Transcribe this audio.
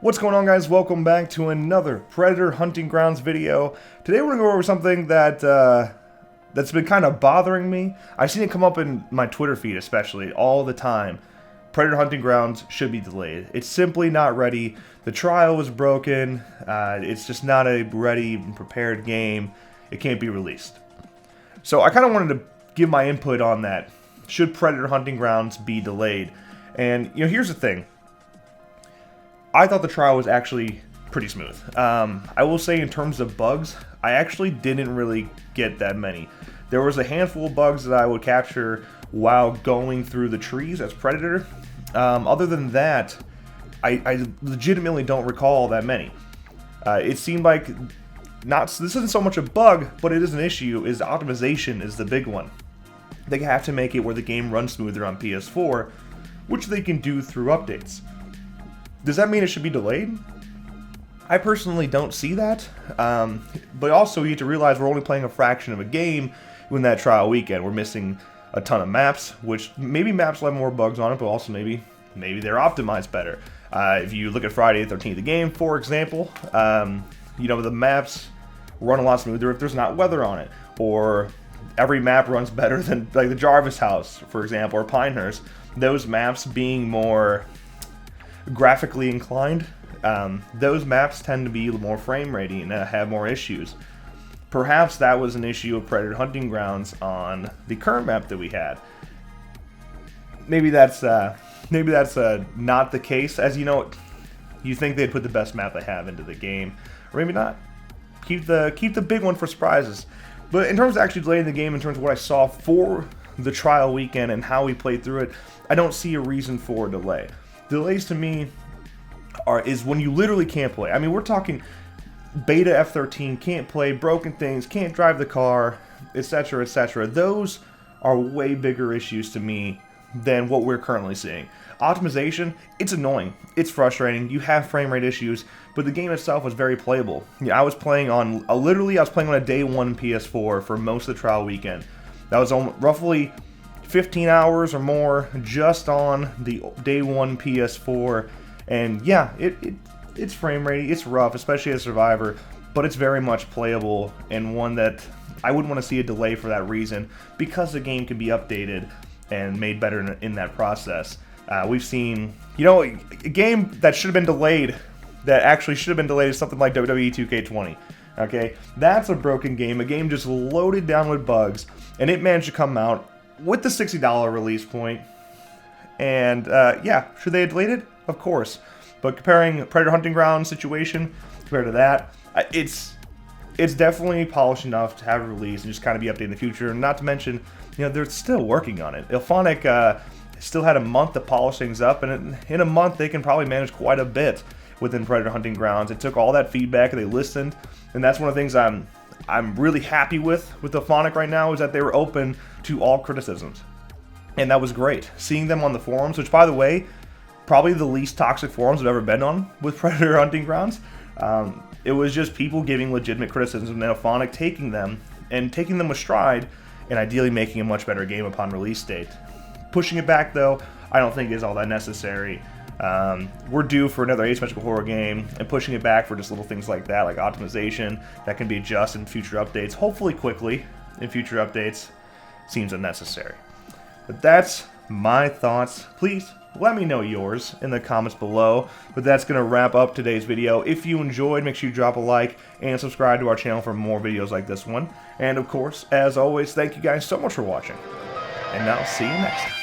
What's going on, guys? Welcome back to another Predator Hunting Grounds video. Today we're going to go over something that's been kind of bothering me. I've seen it come up in my Twitter feed especially all the time. Predator Hunting Grounds should be delayed. It's simply not ready. The trial was broken. It's just not a ready and prepared game. It can't be released. So I kind of wanted to give my input on that. Should Predator Hunting Grounds be delayed? And, here's the thing. I thought the trial was actually pretty smooth. I will say in terms of bugs, I actually didn't really get that many. There was a handful of bugs that I would capture while going through the trees as Predator. Other than that, I legitimately don't recall that many. It seemed like this isn't so much a bug, but it is an issue, is optimization is the big one. They have to make it where the game runs smoother on PS4, which they can do through updates. Does that mean it should be delayed? I personally don't see that, but also you have to realize we're only playing a fraction of a game in that trial weekend. We're missing a ton of maps, which maybe maps will have more bugs on it, but also maybe they're optimized better. If you look at Friday the 13th, the game, for example, the maps run a lot smoother if there's not weather on it, or every map runs better than like the Jarvis House, for example, or Pinehurst. Those maps being more graphically inclined, those maps tend to be more frame ratey and have more issues. Perhaps that was an issue of Predator Hunting Grounds on the current map that we had. Maybe that's not the case, as you think they'd put the best map they have into the game, or maybe not. Keep the big one for surprises. But in terms of actually delaying the game, in terms of what I saw for the trial weekend and how we played through it, I don't see a reason for a delay. Delays to me is when you literally can't play. I mean, we're talking beta F13, can't play, broken things, can't drive the car, etc., etc. Those are way bigger issues to me than what we're currently seeing. Optimization, it's annoying, it's frustrating, you have frame rate issues, but the game itself was very playable. I was playing on a day one PS4 for most of the trial weekend. That was roughly 15 hours or more just on the day one PS4, and yeah, it's frame rate, it's rough, especially as Survivor, but it's very much playable, and one that I wouldn't want to see a delay for that reason, because the game can be updated and made better in that process. We've seen, a game that should have been delayed, that actually should have been delayed, is something like WWE 2K20. Okay, that's a broken game, a game just loaded down with bugs, and it managed to come out with the $60 release point. And yeah, should they have delayed it? Of course. But comparing Predator Hunting Grounds situation compared to that, it's definitely polished enough to have a release and just kind of be updated in the future. Not to mention, they're still working on it. Ilphonic still had a month to polish things up, and in a month they can probably manage quite a bit within Predator Hunting Grounds. It took all that feedback and they listened, and that's one of the things I'm really happy with Ilphonic right now, is that they were open to all criticisms. And that was great. Seeing them on the forums, which, by the way, probably the least toxic forums I've ever been on with Predator Hunting Grounds. It was just people giving legitimate criticisms, and Ilphonic taking them with stride, and ideally making a much better game upon release date. Pushing it back, though, I don't think is all that necessary. We're due for another asymmetrical horror game, and pushing it back for just little things like that, like optimization, that can be adjusted in future updates, hopefully quickly in future updates, seems unnecessary. But that's my thoughts. Please let me know yours in the comments below. But that's going to wrap up today's video. If you enjoyed, make sure you drop a like and subscribe to our channel for more videos like this one. And of course, as always, thank you guys so much for watching. And I'll see you next time.